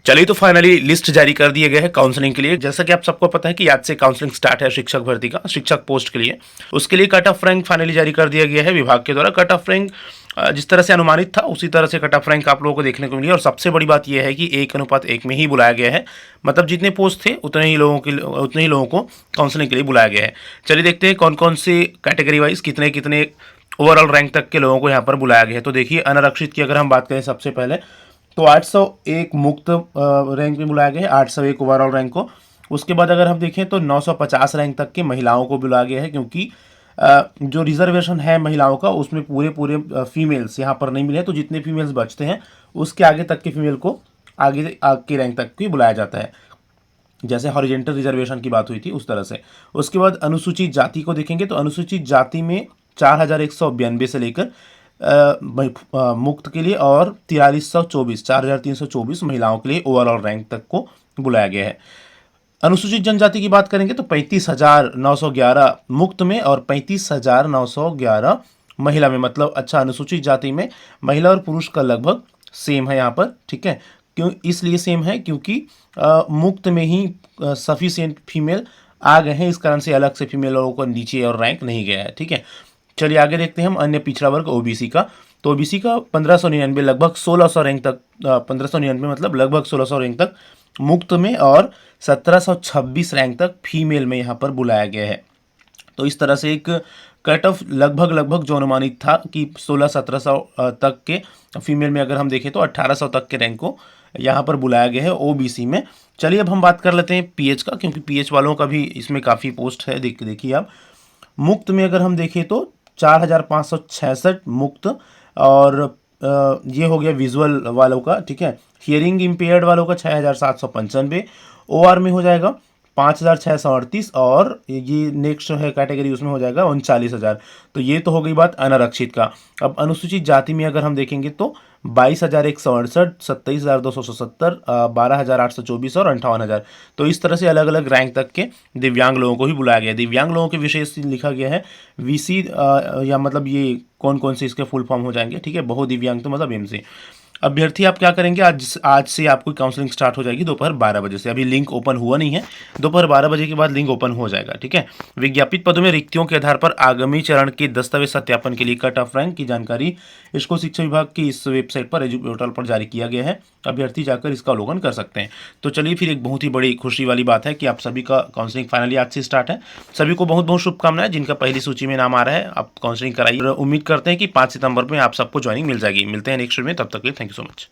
चलिए, तो finally list जारी कर दिए गए हैं काउंसलिंग के लिए। जैसा कि आप सबको पता है कि आज से काउंसलिंग स्टार्ट है शिक्षक भर्ती का, शिक्षक पोस्ट के लिए। उसके लिए कट ऑफ रैंक फाइनली जारी कर दिया गया है विभाग के द्वारा। कट ऑफ रैंक जिस तरह से अनुमानित था उसी तरह से कट ऑफ रैंक आप लोगों को देखने को मिली। और सबसे बड़ी बात यह है कि 1:1 में ही बुलाया गया है, मतलब जितने पोस्ट थे उतने ही लोगों को काउंसलिंग के लिए बुलाया गया है। चलिए देखते हैं कौन कौन से कैटेगरी वाइज कितने कितने ओवरऑल रैंक तक के लोगों को यहाँ पर बुलाया गया है। तो देखिए, अनारक्षित की अगर हम बात करें सबसे पहले, तो 801 मुक्त रैंक में बुलाया गया है, 801 ओवरऑल रैंक को। उसके बाद अगर हम देखें तो 950 रैंक तक के महिलाओं को बुलाया गया है, क्योंकि जो रिजर्वेशन है महिलाओं का उसमें पूरे फीमेल्स यहाँ पर नहीं मिले, तो जितने फीमेल्स बचते हैं उसके आगे तक के फीमेल को आगे के रैंक तक भी बुलाया जाता है, जैसे हॉरिजेंटल रिजर्वेशन की बात हुई थी उस तरह से। उसके बाद अनुसूचित जाति को देखेंगे तो अनुसूचित जाति में 4192 से लेकर मुक्त के लिए और 4324 महिलाओं के लिए ओवरऑल रैंक तक को बुलाया गया है। अनुसूचित जनजाति की बात करेंगे तो 35,911 मुक्त में और 35,911 महिला में, मतलब अच्छा अनुसूचित जाति में महिला और पुरुष का लगभग सेम है यहाँ पर, ठीक है। क्यों इसलिए सेम है क्योंकि मुक्त में ही सफिशिएंट फीमेल आ गए हैं, इस कारण से अलग से फीमेल लोगों को नीचे और रैंक नहीं गया है, ठीक है। चलिए आगे देखते हैं हम अन्य पिछड़ा वर्ग ओबीसी का। तो ओबीसी का 1599 लगभग 1600 रैंक तक, 1599 मतलब लगभग 1600 रैंक तक मुक्त में और 1726 रैंक तक फीमेल में यहाँ पर बुलाया गया है। तो इस तरह से एक कट ऑफ लगभग जो अनुमानित था कि 1600-1700 तक के फीमेल में अगर हम देखें तो 1800 तक के रैंक को यहाँ पर बुलाया गया है ओबीसी में। चलिए अब हम बात कर लेते हैं पीएच का, क्योंकि पीएच वालों का भी इसमें काफ़ी पोस्ट है। देखिए आप, मुक्त में अगर हम देखें तो 4566 मुक्त, और ये हो गया विजुअल वालों का, ठीक है। हियरिंग इम्पेयर्ड वालों का 6795, ओआर में हो जाएगा 5638, और ये नेक्स्ट है कैटेगरी उसमें हो जाएगा 39,000। तो ये तो हो गई बात अनारक्षित का। अब अनुसूचित जाति में अगर हम देखेंगे तो 22,168, 27,270, 12,824 और 58,000। तो इस तरह से अलग अलग रैंक तक के दिव्यांग लोगों को भी बुलाया गया है। दिव्यांग लोगों के विशेष लिखा गया है वीसी, या मतलब ये कौन कौन से इसके फुल फॉर्म हो जाएंगे, ठीक है। बहुदिव्यांग तो मतलब एमसी। अभ्यर्थी आप क्या करेंगे, आज से आपको काउंसलिंग स्टार्ट हो जाएगी दोपहर 12 बजे से। अभी लिंक ओपन हुआ नहीं है, दोपहर 12 बजे के बाद लिंक ओपन हो जाएगा, ठीक है। विज्ञापित पदों में रिक्तियों के आधार पर आगामी चरण के दस्तावेज सत्यापन के लिए कट ऑफ रैंक की जानकारी स्कूल शिक्षा विभाग की इस वेबसाइट पर एजू पोर्टल पर जारी किया गया है। अभ्यर्थी जाकर इसका अवलोकन कर सकते हैं। तो चलिए फिर, एक बहुत ही बड़ी खुशी वाली बात है कि आप सभी का काउंसलिंग फाइनली आज से स्टार्ट है। सभी को बहुत बहुत शुभकामनाएं, जिनका पहली सूची में नाम आ रहा है आप काउंसलिंग कराइए। उम्मीद करते हैं कि 5 सितंबर में आप सबको ज्वाइनिंग मिल जाएगी। मिलते हैं नेक्स्ट वीडियो में, तब तक के लिए थैंक यू सो मच।